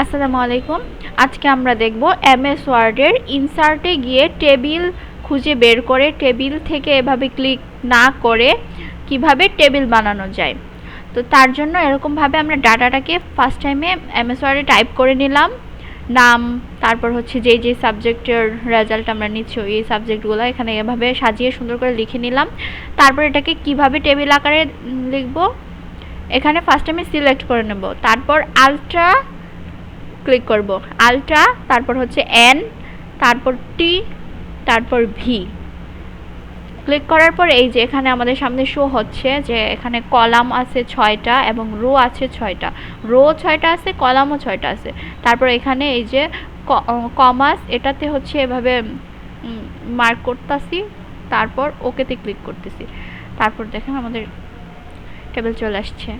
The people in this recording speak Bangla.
আসসালামু আলাইকুম। আজকে আমরা দেখব এমএস ওয়ার্ডের ইনসার্টে গিয়ে টেবিল খুঁজে বের করে টেবিল থেকে এভাবে ক্লিক না করে কিভাবে টেবিল বানানো যায়। তো তার জন্য এরকমভাবে আমরা ডাটাটাকে ফার্স্ট টাইমে এমএস ওয়ার্ডে টাইপ করে নিলাম, নাম, তারপর হচ্ছে যে সাবজেক্টের রেজাল্ট আমরা নিচ্ছি এই সাবজেক্টগুলো এখানে এভাবে সাজিয়ে সুন্দর করে লিখে নিলাম। তারপর এটাকে কিভাবে টেবিল আকারে লিখব, এখানে ফার্স্ট টাইমে সিলেক্ট করে নেব, তারপর আলট্রা ক্লিক করব, আলট্রা, তারপর হচ্ছে এন, তারপর টি, তারপর ভি ক্লিক করার পর এই যে এখানে আমাদের সামনে শো হচ্ছে যে এখানে কলাম আছে 6টা এবং রো আছে 6টা, রো 6টা আছে, কলামও 6টা আছে। তারপর এখানে এই যে কমাস এটাতে হচ্ছে এভাবে মার্ক করতেছি, তারপর ওকেতে ক্লিক করতেছি, তারপর দেখেন আমাদের টেবিল চলে আসছে।